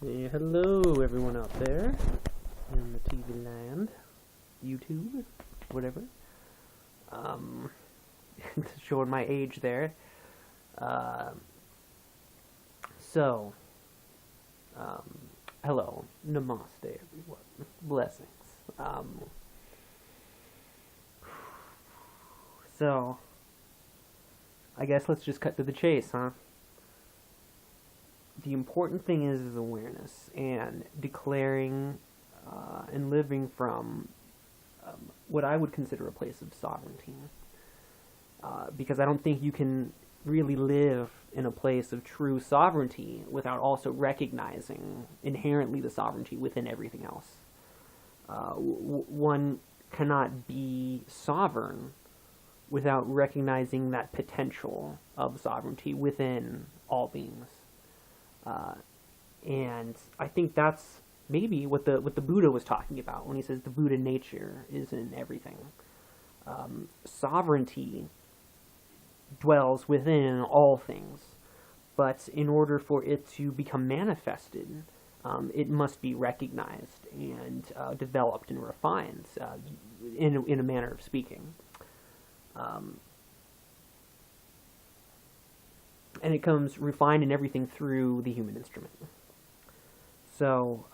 Hey, hello everyone out there in the TV land, YouTube, whatever. Showing my age there. Hello, namaste everyone, blessings. I guess let's just cut to the chase, huh? The important thing is awareness and declaring and living from what I would consider a place of sovereignty. Because I don't think you can really live in a place of true sovereignty without also recognizing inherently the sovereignty within everything else. One cannot be sovereign without recognizing that potential of sovereignty within all beings. And I think that's maybe what the Buddha was talking about when he says the Buddha nature is in everything. Sovereignty dwells within all things, but in order for it to become manifested, it must be recognized and developed and refined in a manner of speaking. And it comes refined in everything through the human instrument. So,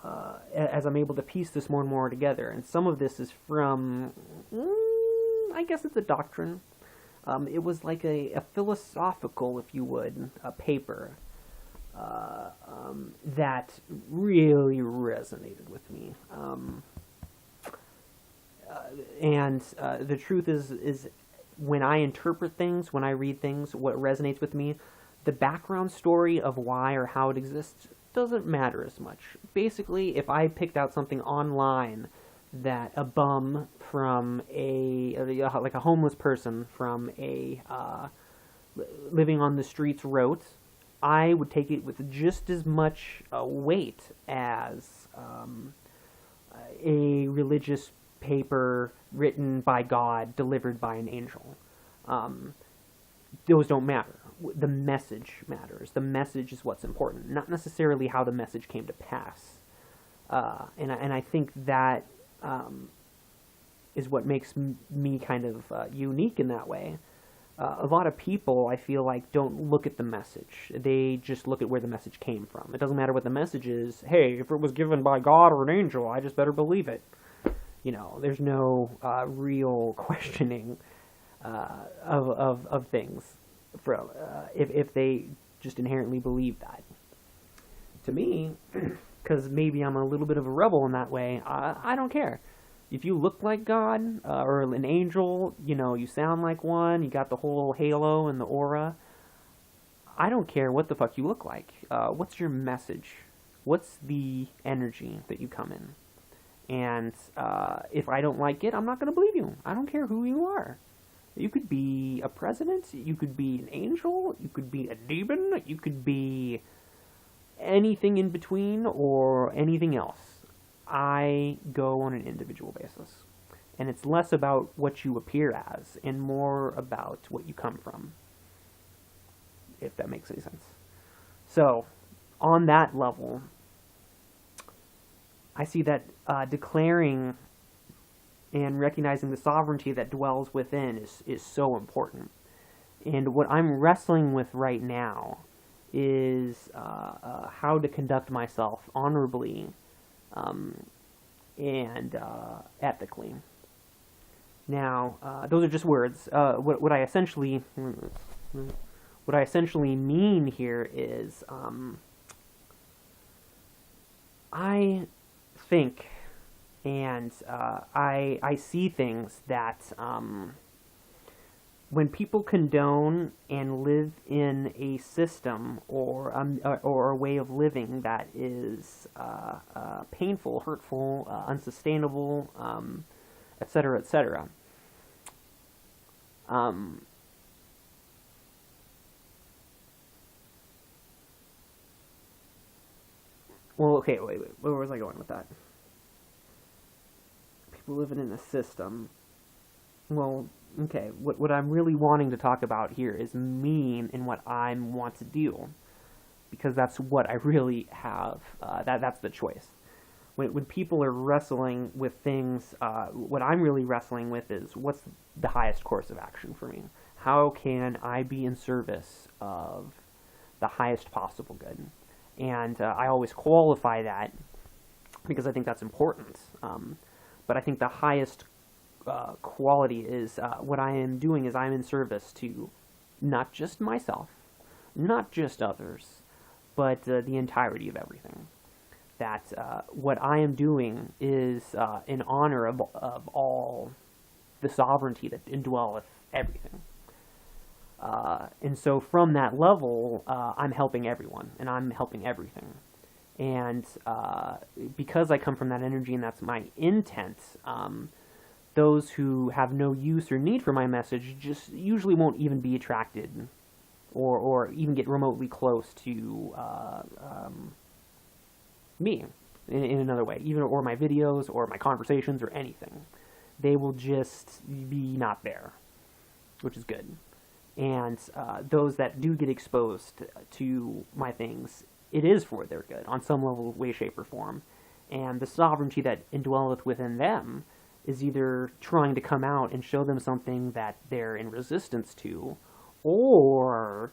as I'm able to piece this more and more together, and some of this is from, I guess it's a doctrine. It was like a philosophical, if you would, a paper that really resonated with me. The truth is when I interpret things, when I read things, what resonates with me, the background story of why or how it exists doesn't matter as much. Basically, if I picked out something online that a bum from like a homeless person from living on the streets wrote, I would take it with just as much weight as a religious paper written by God, delivered by an angel. Those don't matter. The message matters. The message is what's important, not necessarily how the message came to pass. And I think that is what makes me kind of unique in that way. A lot of people, I feel like, don't look at the message. They just look at where the message came from. It doesn't matter what the message is. Hey, if it was given by God or an angel, I just better believe it. You know, there's no real questioning of things from if they just inherently believe that. To me, because maybe I'm a little bit of a rebel in that way, I don't care. If you look like God or an angel, you know, you sound like one, you got the whole halo and the aura, I don't care what the fuck you look like. What's your message? What's the energy that you come in? And if I don't like it, I'm not going to believe you. I don't care who you are. You could be a president, you could be an angel, you could be a demon, you could be anything in between or anything else. I go on an individual basis. And it's less about what you appear as and more about what you come from. If that makes any sense. So, on that level, I see that declaring and recognizing the sovereignty that dwells within is so important. And what I'm wrestling with right now is how to conduct myself honorably and ethically. Now, those are just words. What I essentially mean here is I think and I see things that when people condone and live in a system or a way of living that is painful, hurtful, unsustainable, etc., etc. Well, okay, wait, where was I going with that? People living in a system. Well, okay, what I'm really wanting to talk about here is me and what I want to do. because that's what I really have. That's the choice. When people are wrestling with things, what I'm really wrestling with is what's the highest course of action for me? How can I be in service of the highest possible good? And I always qualify that because I think that's important. But I think the highest quality is what I am doing is I'm in service to not just myself, not just others, but the entirety of everything. That what I am doing is in honor of all the sovereignty that indwelleth everything. And so from that level, I'm helping everyone, and I'm helping everything. And because I come from that energy and that's my intent, those who have no use or need for my message just usually won't even be attracted or even get remotely close to me in another way, even or my videos or my conversations or anything. They will just be not there, which is good. And those that do get exposed to my things, it is for their good on some level, way, shape, or form. And the sovereignty that indwelleth within them is either trying to come out and show them something that they're in resistance to, or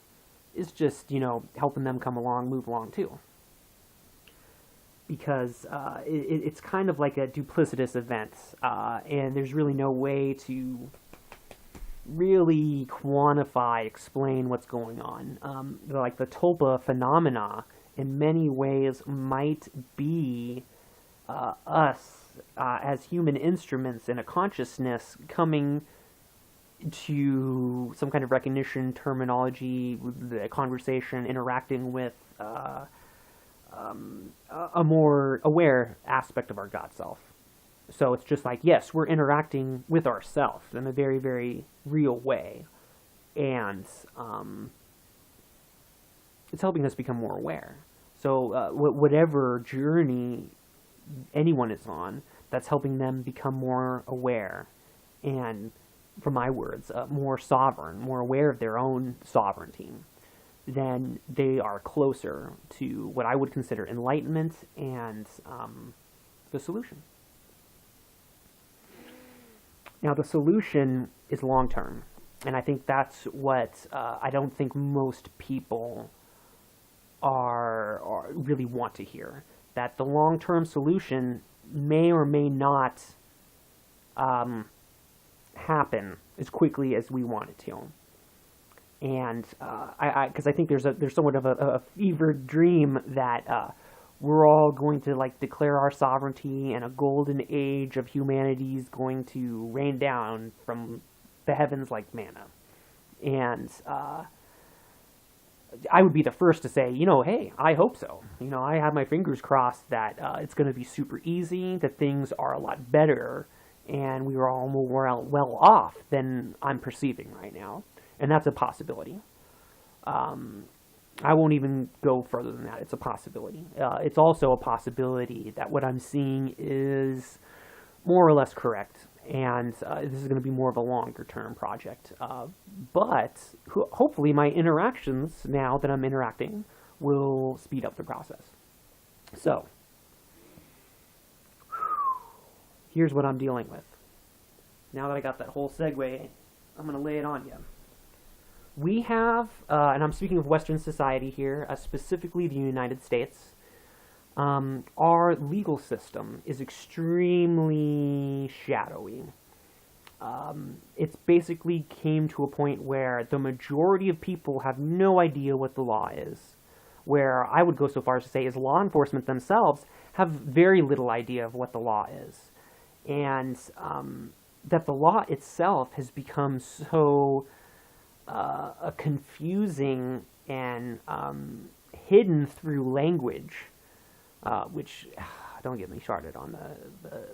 is just, helping them come along, move along too. Because it's kind of like a duplicitous event, and there's really no way to really quantify, explain what's going on. Like the Tulpa Phenomena, in many ways, might be us as human instruments in a consciousness coming to some kind of recognition, terminology, the conversation, interacting with a more aware aspect of our God self. So it's just like, yes, we're interacting with ourselves in a very, very real way. And it's helping us become more aware. So whatever journey anyone is on, that's helping them become more aware. And, from my words, more sovereign, more aware of their own sovereignty, then they are closer to what I would consider enlightenment and the solution. Now, the solution is long-term, and I think that's what I don't think most people are really want to hear. That the long-term solution may or may not happen as quickly as we want it to. And because I think there's somewhat of a fevered dream that we're all going to declare our sovereignty, and a golden age of humanity is going to rain down from the heavens like manna. And I would be the first to say, hey, I hope so. I have my fingers crossed that it's going to be super easy, that things are a lot better, and we are all more well off than I'm perceiving right now. And that's a possibility. I won't even go further than that. It's a possibility. It's also a possibility that what I'm seeing is more or less correct, and this is going to be more of a longer-term project. But hopefully my interactions, now that I'm interacting, will speed up the process. So, here's what I'm dealing with. Now that I got that whole segue, I'm going to lay it on you. We have, and I'm speaking of Western society here, specifically the United States, our legal system is extremely shadowy. It's basically came to a point where the majority of people have no idea what the law is. Where I would go so far as to say is law enforcement themselves have very little idea of what the law is. And that the law itself has become so confusing and hidden through language, which, don't get me started on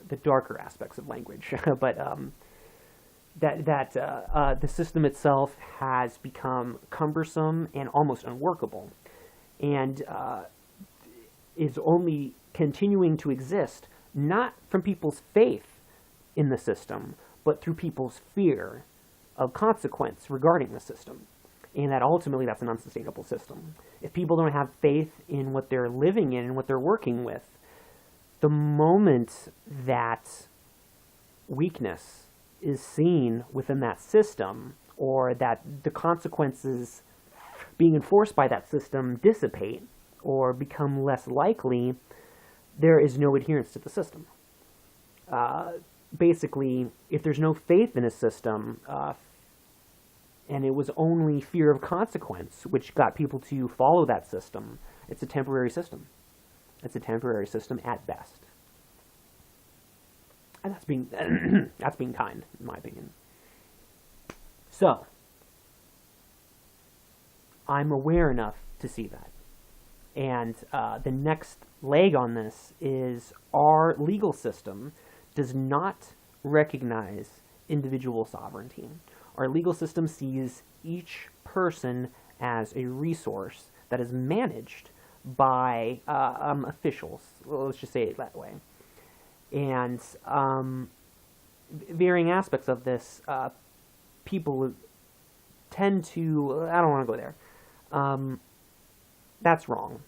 the darker aspects of language, but the system itself has become cumbersome and almost unworkable, and is only continuing to exist, not from people's faith in the system, but through people's fear of consequence regarding the system. and that ultimately that's an unsustainable system. If people don't have faith in what they're living in and what they're working with, the moment that weakness is seen within that system, or that the consequences being enforced by that system dissipate or become less likely, there is no adherence to the system. Basically, if there's no faith in a system, and it was only fear of consequence which got people to follow that system, it's a temporary system. It's a temporary system at best. And that's being that's being kind, in my opinion. So, I'm aware enough to see that. And the next leg on this is our legal system does not recognize individual sovereignty. Our legal system sees each person as a resource that is managed by officials. Well, let's just say it that way. And varying aspects of this, people tend to, I don't want to go there. That's wrong.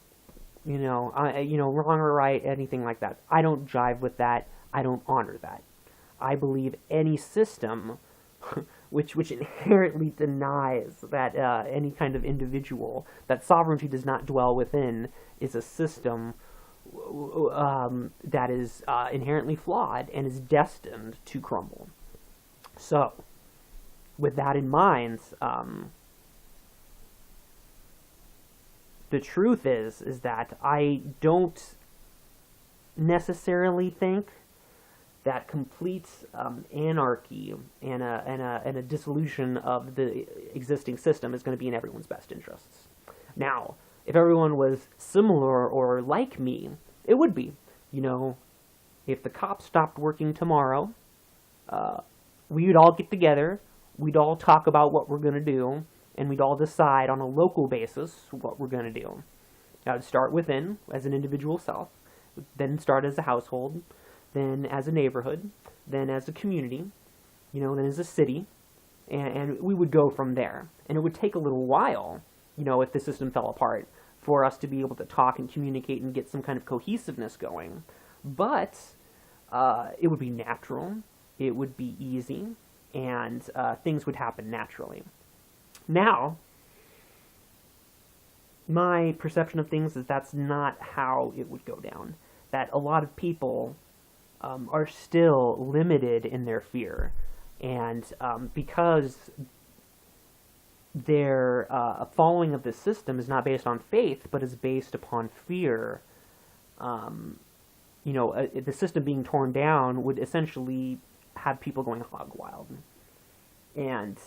Wrong or right, anything like that. I don't jive with that. I don't honor that. I believe any system which inherently denies that any kind of individual, that sovereignty does not dwell within, is a system that is inherently flawed and is destined to crumble. So, with that in mind, the truth is that I don't necessarily think that complete anarchy and a dissolution of the existing system is going to be in everyone's best interests. Now, if everyone was similar or like me, it would be. If the cops stopped working tomorrow, we would all get together, we'd all talk about what we're going to do, and we'd all decide on a local basis what we're going to do. That would start within, as an individual self, then start as a household, then as a neighborhood, then as a community, then as a city, and we would go from there. And it would take a little while, if the system fell apart, for us to be able to talk and communicate and get some kind of cohesiveness going. But it would be natural, it would be easy, and things would happen naturally. Now, my perception of things is that's not how it would go down. That a lot of people are still limited in their fear, and because their following of the system is not based on faith, but is based upon fear, the system being torn down would essentially have people going hog wild. And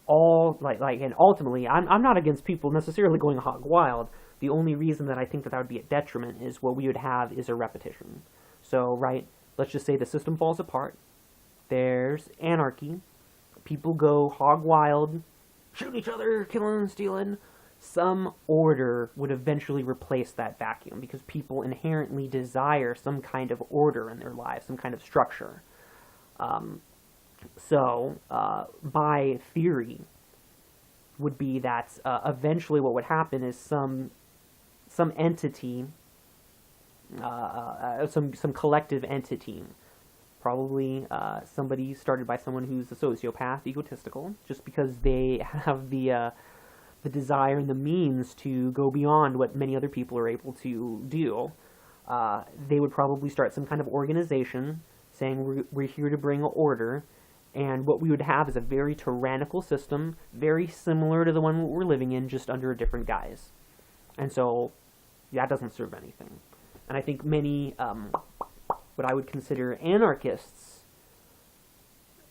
and ultimately, I'm not against people necessarily going hog wild. The only reason that I think that would be a detriment is what we would have is a repetition. So, let's just say the system falls apart. There's anarchy. People go hog wild, shoot each other, killing, stealing. Some order would eventually replace that vacuum because people inherently desire some kind of order in their lives, some kind of structure. So, my theory would be that eventually what would happen is some entity, some collective entity, probably somebody started by someone who's a sociopath, egotistical, just because they have the desire and the means to go beyond what many other people are able to do. They would probably start some kind of organization saying we're here to bring order, and what we would have is a very tyrannical system, very similar to the one we're living in, just under a different guise. And so, that doesn't serve anything. And I think many, what I would consider anarchists,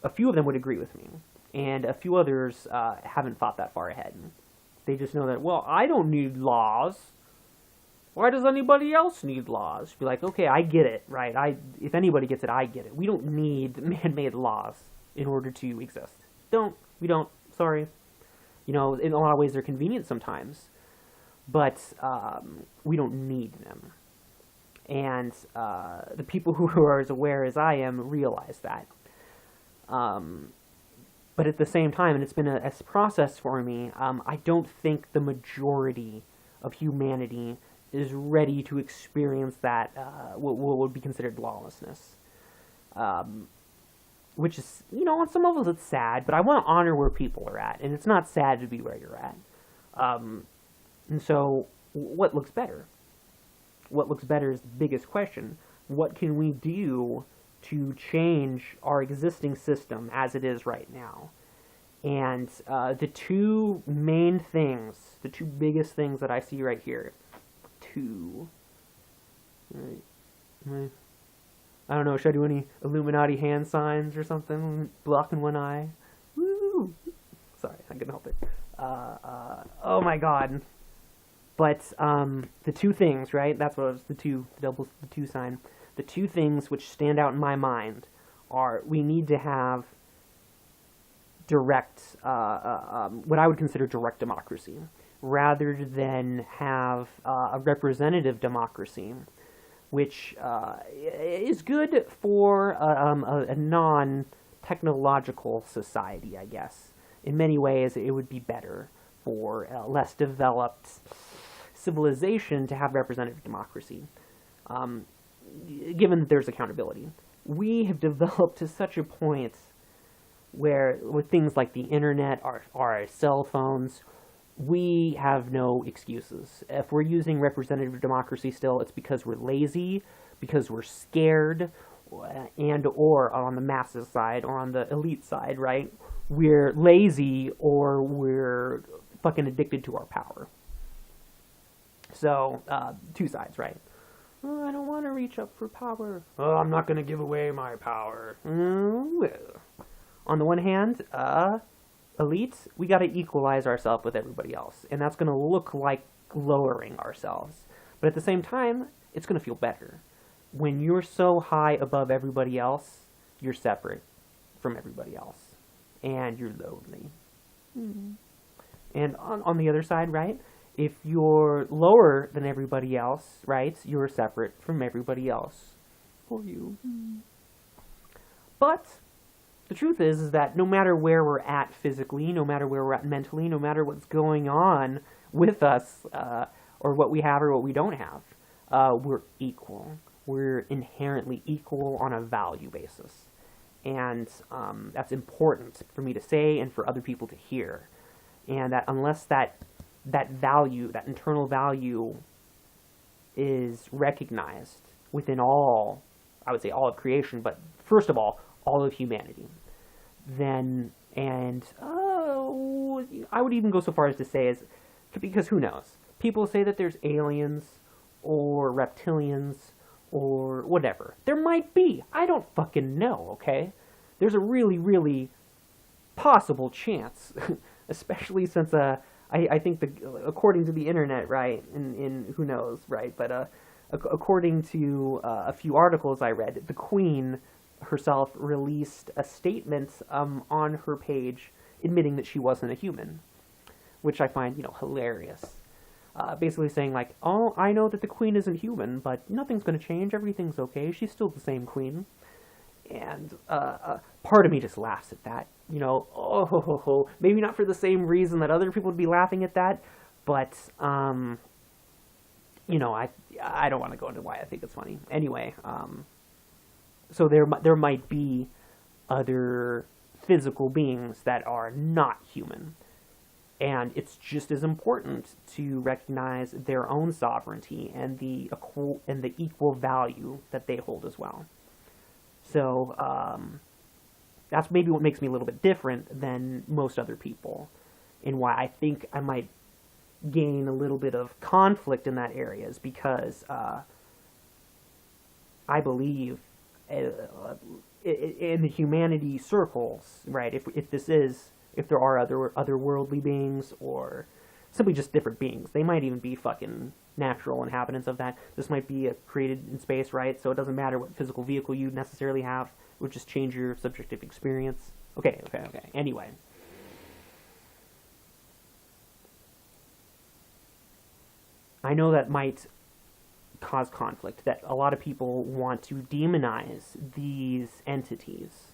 a few of them would agree with me, and a few others haven't thought that far ahead. They just know that, well, I don't need laws. Why does anybody else need laws? Be like, okay, I get it, right? If anybody gets it, I get it. We don't need man-made laws in order to exist. We don't, sorry. In a lot of ways they're convenient sometimes, but we don't need them. And the people who are as aware as I am realize that. But at the same time, and it's been a process for me, I don't think the majority of humanity is ready to experience that, what would be considered lawlessness. Which is, you know, on some levels it's sad, but I want to honor where people are at, and it's not sad to be where you're at. And so, what looks better? What looks better is the biggest question. What can we do to change our existing system as it is right now? And the two main things, the two biggest things that I see right here, I don't know, should I do any Illuminati hand signs or something? Blocking one eye. Woo! Sorry, I couldn't help it. Oh my god. But, the two things, right? That's what it was, the two sign. The two things which stand out in my mind are, we need to have direct, what I would consider direct democracy, rather than have a representative democracy, which is good for a non-technological society, I guess. In many ways, it would be better for a less developed civilization to have representative democracy, given that there's accountability. We have developed to such a point where, with things like the internet, our cell phones, we have no excuses. If we're using representative democracy still, it's because we're lazy, because we're scared, and or on the masses side, or on the elite side, right? We're lazy, or we're fucking addicted to our power. So, two sides, right? Oh, I don't want to reach up for power. Oh, I'm not going to give away my power. On the one hand, elites, we got to equalize ourselves with everybody else. And that's going to look like lowering ourselves. But at the same time, it's going to feel better. When you're so high above everybody else, you're separate from everybody else. And you're lonely. Mm-hmm. And on the other side, right? If you're lower than everybody else, right? You're separate from everybody else. For you. Mm-hmm. But the truth is that no matter where we're at physically, no matter where we're at mentally, no matter what's going on with us, or what we have or what we don't have, we're equal. We're inherently equal on a value basis. And that's important for me to say and for other people to hear. And that unless that value, that internal value, is recognized within all, I would say all of creation, but first of all of humanity, then, and I would even go so far as to say, as because who knows? People say that there's aliens or reptilians or whatever. There might be. I don't fucking know, okay? There's a really, really possible chance, especially since I think according to the internet, right, in who knows, right, but according to a few articles I read, the Queen herself released a statement on her page admitting that she wasn't a human, which I find, you know, hilarious. Basically saying like, oh, I know that the Queen isn't human, but nothing's going to change, everything's okay, she's still the same Queen. And part of me just laughs at that, you know, maybe not for the same reason that other people would be laughing at that, but, you know, I don't want to go into why I think it's funny. Anyway, so there might be other physical beings that are not human, and it's just as important to recognize their own sovereignty and the equal value that they hold as well. So that's maybe what makes me a little bit different than most other people, and why I think I might gain a little bit of conflict in that area, is because I believe in the humanity circles, right? If there are otherworldly beings, or simply just different beings, they might even be fucking natural inhabitants of that. This might be created in space, right? So it doesn't matter what physical vehicle you necessarily have; it would just change your subjective experience. Okay. Anyway. I know that might cause conflict, that a lot of people want to demonize these entities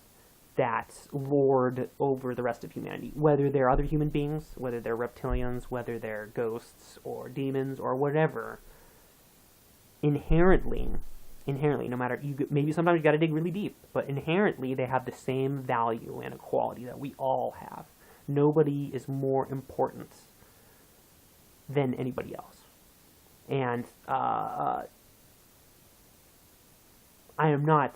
that lord over the rest of humanity, whether they're other human beings, whether they're reptilians, whether they're ghosts or demons or whatever. Inherently, no matter, maybe sometimes you got to dig really deep, but inherently they have the same value and equality that we all have. Nobody is more important than anybody else. And I am not,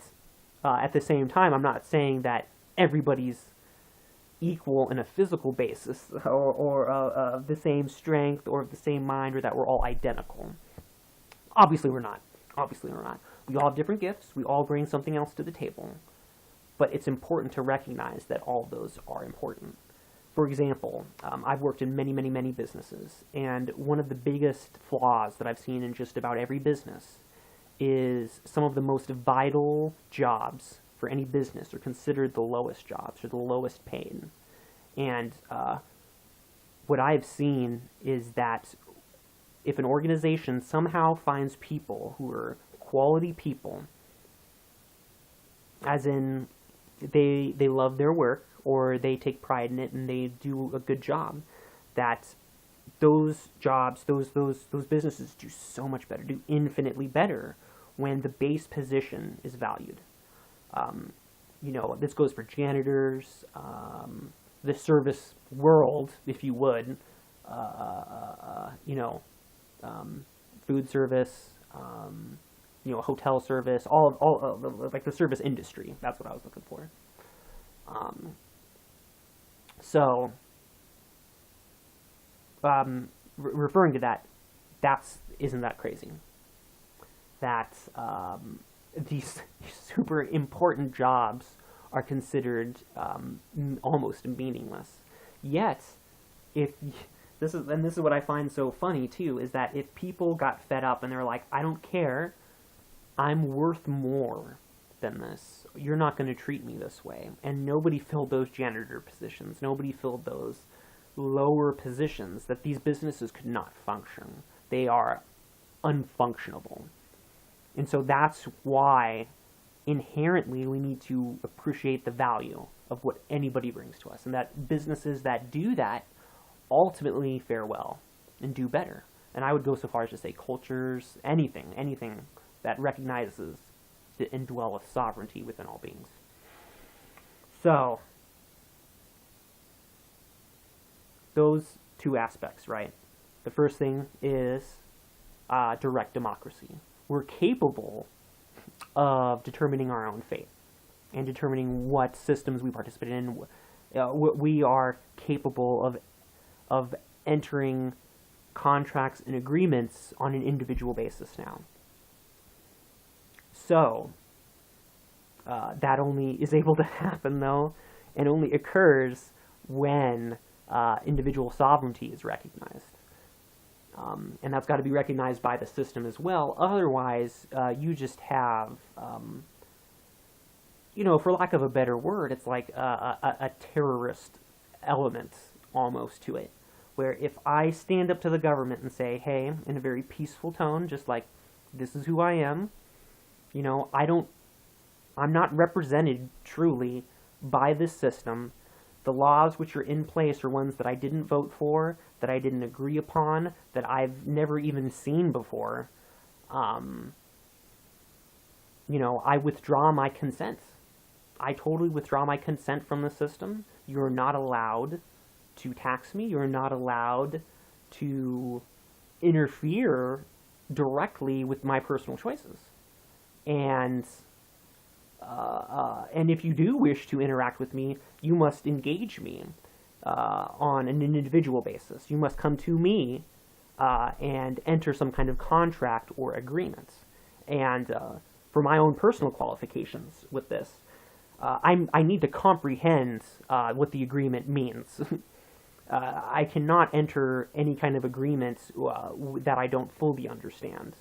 at the same time, I'm not saying that everybody's equal in a physical basis, or the same strength, or the same mind, or that we're all identical. Obviously we're not. We all have different gifts. We all bring something else to the table. But it's important to recognize that all of those are important. For example, I've worked in many, many, many businesses, and one of the biggest flaws that I've seen in just about every business is some of the most vital jobs for any business are considered the lowest jobs, or the lowest paid. And what I've seen is that if an organization somehow finds people who are quality people, as in they love their work, or they take pride in it and they do a good job, that those jobs, those businesses do so much better, do infinitely better when the base position is valued. You know, this goes for janitors, the service world, if you would, you know, food service, you know, hotel service, all like the service industry. That's what I was looking for. So, referring to that, isn't that crazy? That these super important jobs are considered almost meaningless. Yet, this is what I find so funny too, is that if people got fed up and they're like, I don't care, I'm worth more than this, you're not going to treat me this way, and nobody filled those janitor positions, nobody filled those lower positions, that these businesses could not function. They are unfunctionable. And so that's why inherently we need to appreciate the value of what anybody brings to us, and that businesses that do that ultimately fare well and do better. And I would go so far as to say cultures, anything that recognizes the indwell of sovereignty within all beings. So, those two aspects, right? The first thing is direct democracy. We're capable of determining our own fate and determining what systems we participate in. We are capable of entering contracts and agreements on an individual basis now. So, that only is able to happen, though, and only occurs when individual sovereignty is recognized. And that's got to be recognized by the system as well. Otherwise, you just have, you know, for lack of a better word, it's like a terrorist element almost to it. Where if I stand up to the government and say, hey, in a very peaceful tone, just like, this is who I am, you know, I'm not represented truly by this system. The laws which are in place are ones that I didn't vote for, that I didn't agree upon, that I've never even seen before. You know, I withdraw my consent. I totally withdraw my consent from the system. You're not allowed to tax me. You're not allowed to interfere directly with my personal choices. And if you do wish to interact with me, you must engage me on an individual basis. You must come to me and enter some kind of contract or agreement. And for my own personal qualifications with this, I need to comprehend what the agreement means. I cannot enter any kind of agreement that I don't fully understand.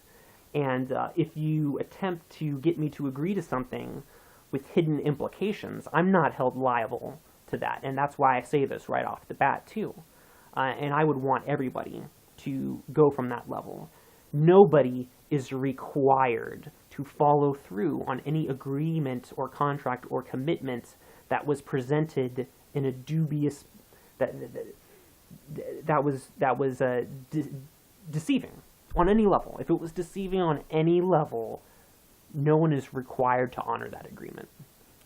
And if you attempt to get me to agree to something with hidden implications, I'm not held liable to that. And that's why I say this right off the bat, too. And I would want everybody to go from that level. Nobody is required to follow through on any agreement or contract or commitment that was presented in a dubious, that was deceiving on any level. If it was deceiving on any level, no one is required to honor that agreement.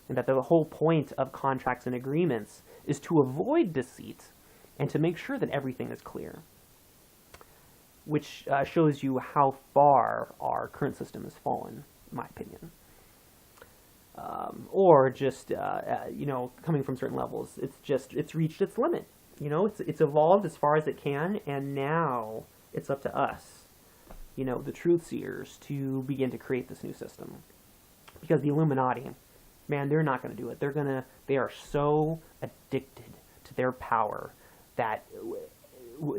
And that the whole point of contracts and agreements is to avoid deceit and to make sure that everything is clear. Which shows you how far our current system has fallen, in my opinion. Or just, coming from certain levels, it's reached its limit. It's evolved as far as it can, and now it's up to us, the Truthseers, to begin to create this new system. Because the Illuminati, man, they're not going to do it. They are so addicted to their power that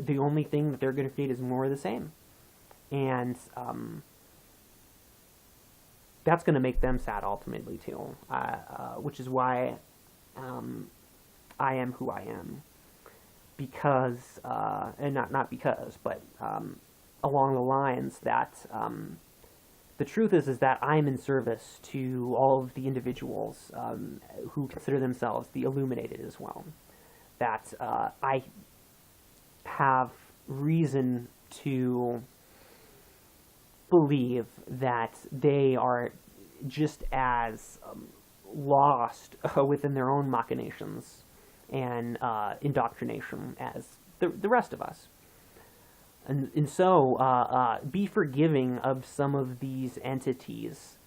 the only thing that they're going to create is more of the same. And that's going to make them sad ultimately too, which is why I am who I am. Because, and not because, but along the lines that the truth is that I'm in service to all of the individuals who consider themselves the illuminated as well. That I have reason to believe that they are just as lost within their own machinations and indoctrination as the rest of us. And so be forgiving of some of these entities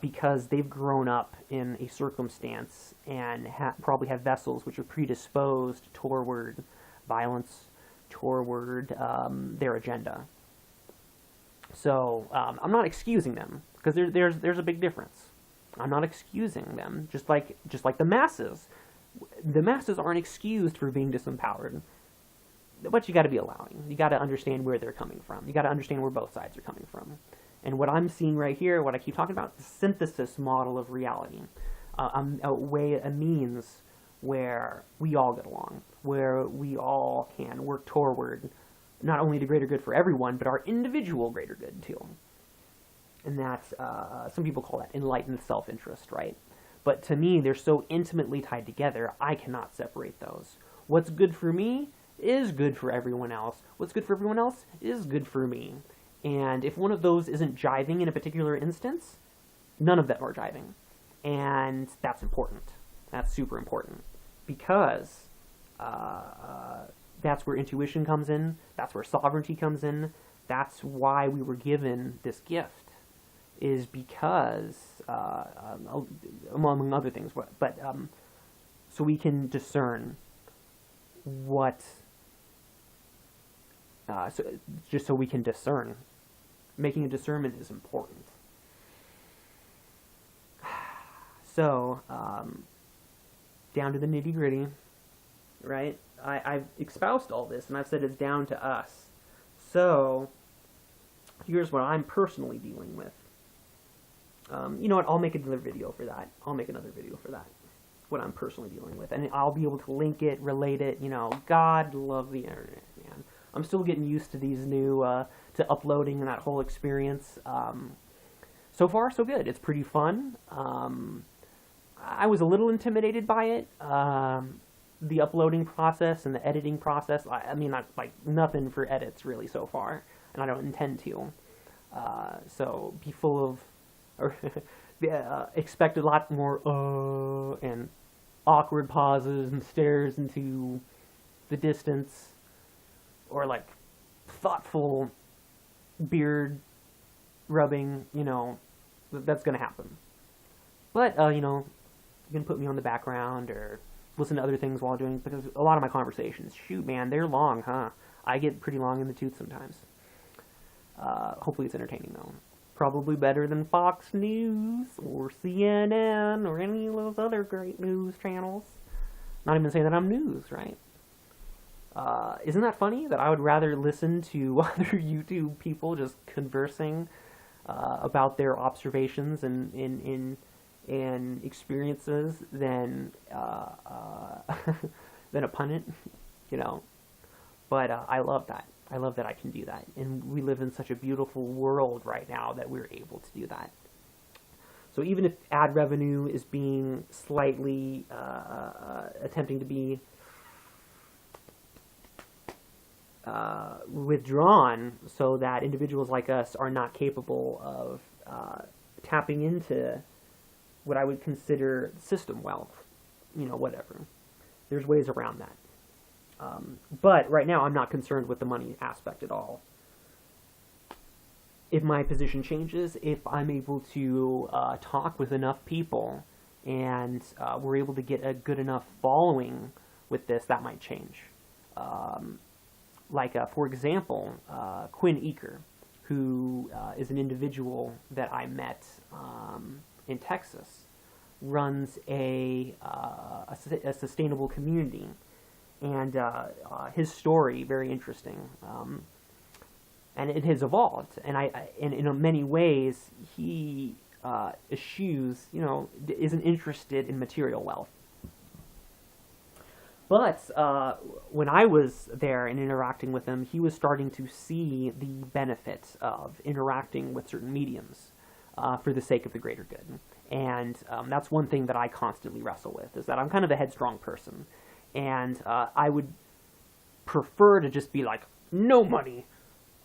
because they've grown up in a circumstance and probably have vessels which are predisposed toward violence, toward their agenda. So I'm not excusing them, because there's a big difference. I'm not excusing them, just like the masses. The masses aren't excused for being disempowered, but you got to be allowing. You got to understand where they're coming from. You got to understand where both sides are coming from. And what I'm seeing right here, what I keep talking about, the synthesis model of reality, a means where we all get along, where we all can work toward not only the greater good for everyone, but our individual greater good too. And that's, some people call that enlightened self-interest, right? But to me, they're so intimately tied together, I cannot separate those. What's good for me is good for everyone else. What's good for everyone else is good for me. And if one of those isn't jiving in a particular instance, none of them are jiving. And that's important. That's super important. Because that's where intuition comes in. That's where sovereignty comes in. That's why we were given this gift. Is because, among other things, but so we can discern what, just so we can discern. Making a discernment is important. So, down to the nitty-gritty, right? I've espoused all this, and I've said it's down to us. So, here's what I'm personally dealing with. You know what, I'll make another video for that. What I'm personally dealing with. And I'll be able to link it, relate it, God love the internet, man. I'm still getting used to these new, to uploading and that whole experience. So far, so good. It's pretty fun. I was a little intimidated by it. The uploading process and the editing process. I mean, like nothing for edits really so far. And I don't intend to. So be full of, or expect a lot more and awkward pauses and stares into the distance, or like thoughtful beard rubbing, that's gonna happen. But you can put me on the background or listen to other things while doing, because a lot of my conversations, shoot man, they're long, huh? I get pretty long in the tooth sometimes. Hopefully it's entertaining though. Probably better than Fox News or CNN or any of those other great news channels. Not even saying that I'm news, right? Isn't that funny that I would rather listen to other YouTube people just conversing about their observations and experiences than than a pundit, But I love that. I love that I can do that. And we live in such a beautiful world right now that we're able to do that. So even if ad revenue is being slightly attempting to be withdrawn so that individuals like us are not capable of tapping into what I would consider system wealth, whatever. There's ways around that. But right now I'm not concerned with the money aspect at all. If my position changes, if I'm able to talk with enough people and we're able to get a good enough following with this, that might change. For example, Quinn Eaker, who is an individual that I met in Texas, runs a sustainable community, and his story, very interesting. And it has evolved, and in many ways, he eschews, isn't interested in material wealth. But when I was there and interacting with him, he was starting to see the benefits of interacting with certain mediums for the sake of the greater good. And that's one thing that I constantly wrestle with, is that I'm kind of a headstrong person. And I would prefer to just be like, no money.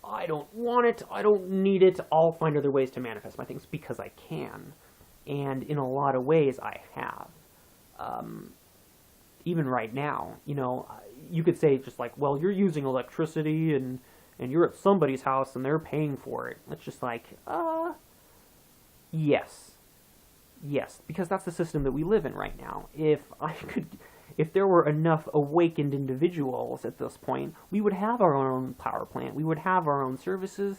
I don't want it. I don't need it. I'll find other ways to manifest my things because I can. And in a lot of ways, I have. Even right now, you could say just like, well, you're using electricity and you're at somebody's house and they're paying for it. It's just like, yes. Yes, because that's the system that we live in right now. If there were enough awakened individuals at this point, we would have our own power plant. We would have our own services.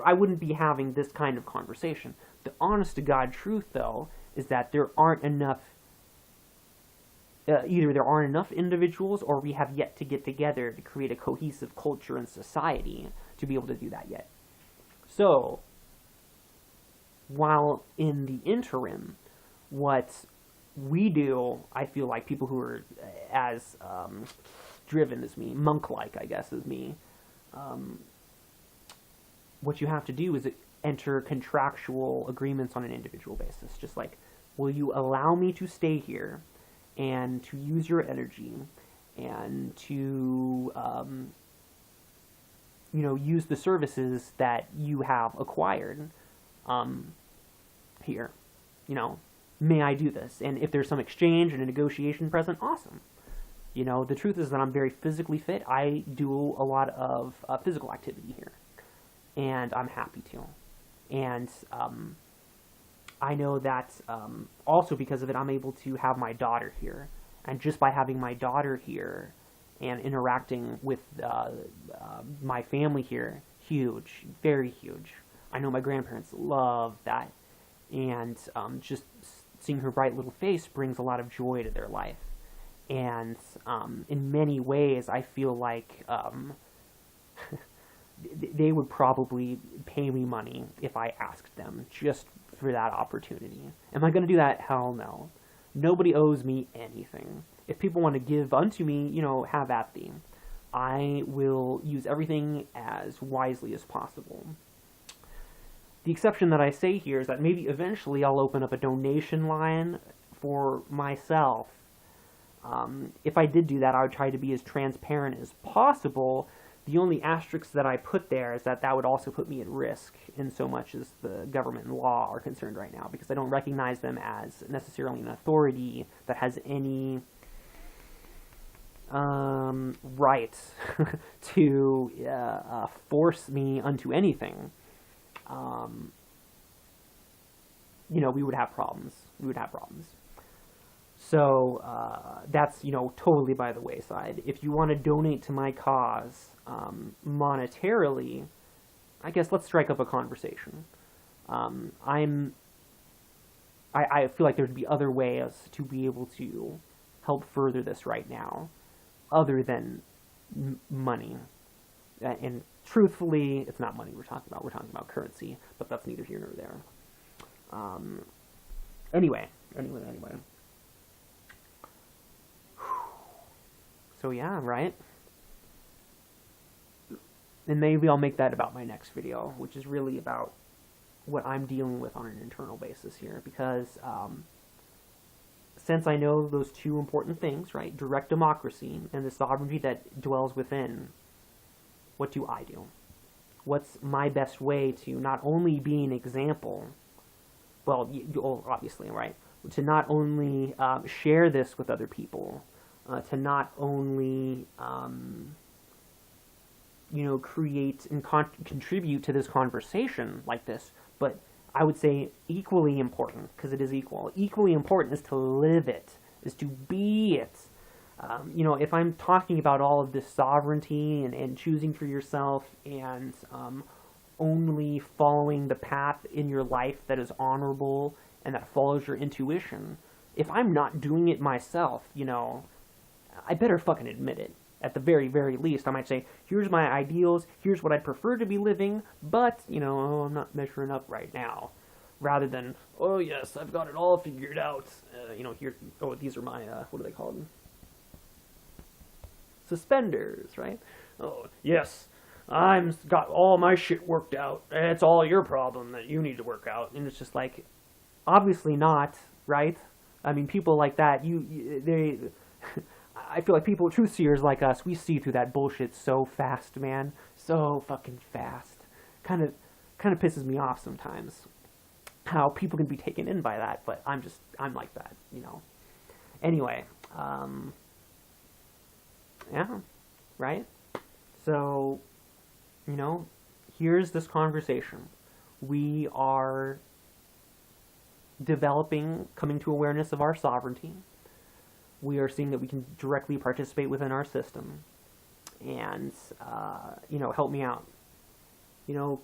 I wouldn't be having this kind of conversation. The honest-to-God truth, though, is that there aren't enough... either there aren't enough individuals, or we have yet to get together to create a cohesive culture and society to be able to do that yet. So, while in the interim, what we do, I feel like people who are as driven as me, monk-like, I guess, as me, what you have to do is enter contractual agreements on an individual basis. Just like, will you allow me to stay here and to use your energy and to, use the services that you have acquired here? May I do this? And if there's some exchange and a negotiation present, awesome. The truth is that I'm very physically fit. I do a lot of physical activity here, and I'm happy to. And I know that also because of it, I'm able to have my daughter here. And just by having my daughter here and interacting with my family here, huge, very huge. I know my grandparents love that. And just seeing her bright little face brings a lot of joy to their life. And in many ways, I feel like they would probably pay me money if I asked them just for that opportunity. Am I going to do that? Hell no. Nobody owes me anything. If people want to give unto me, have at thee. I will use everything as wisely as possible. The exception that I say here is that maybe eventually I'll open up a donation line for myself. If I did do that, I would try to be as transparent as possible. The only asterisk that I put there is that would also put me at risk in so much as the government and law are concerned right now, because I don't recognize them as necessarily an authority that has any right to force me unto anything. We would have problems. So, that's, totally by the wayside. If you want to donate to my cause, monetarily, I guess let's strike up a conversation. I feel like there'd be other ways to be able to help further this right now, other than money. And truthfully, it's not money we're talking about. We're talking about currency, but that's neither here nor there. Anyway. So yeah, right? And maybe I'll make that about my next video, which is really about what I'm dealing with on an internal basis here, because since I know those two important things, right, direct democracy and the sovereignty that dwells within, what do I do? What's my best way to not only be an example, well, obviously, right, to not only share this with other people, to not only, create and contribute to this conversation like this, but I would say equally important, because it is equally important is to live it, is to be it. If I'm talking about all of this sovereignty and choosing for yourself and only following the path in your life that is honorable and that follows your intuition, if I'm not doing it myself, I better fucking admit it. At the very, very least, I might say, here's my ideals, here's what I'd prefer to be living, but, I'm not measuring up right now. Rather than, oh yes, I've got it all figured out. These are my, what are they called? Suspenders, right? Oh, yes, I've got all my shit worked out. It's all your problem that you need to work out. And it's just like, obviously not, right? I mean, people like that, I feel like people, truthseers like us, we see through that bullshit so fast, man. So fucking fast. Kind of pisses me off sometimes how people can be taken in by that, but I'm like that, Anyway, yeah, right? So, here's this conversation. We are coming to awareness of our sovereignty. We are seeing that we can directly participate within our system. And, help me out.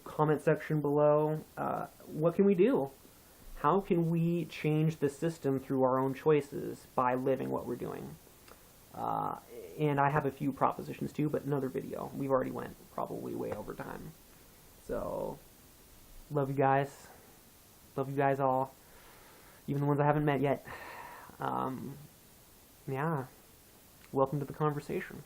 Comment section below. What can we do? How can we change the system through our own choices by living what we're doing? And I have a few propositions too, but another video. We've already went probably way over time. So, love you guys. Love you guys all. Even the ones I haven't met yet. Yeah. Welcome to the conversation.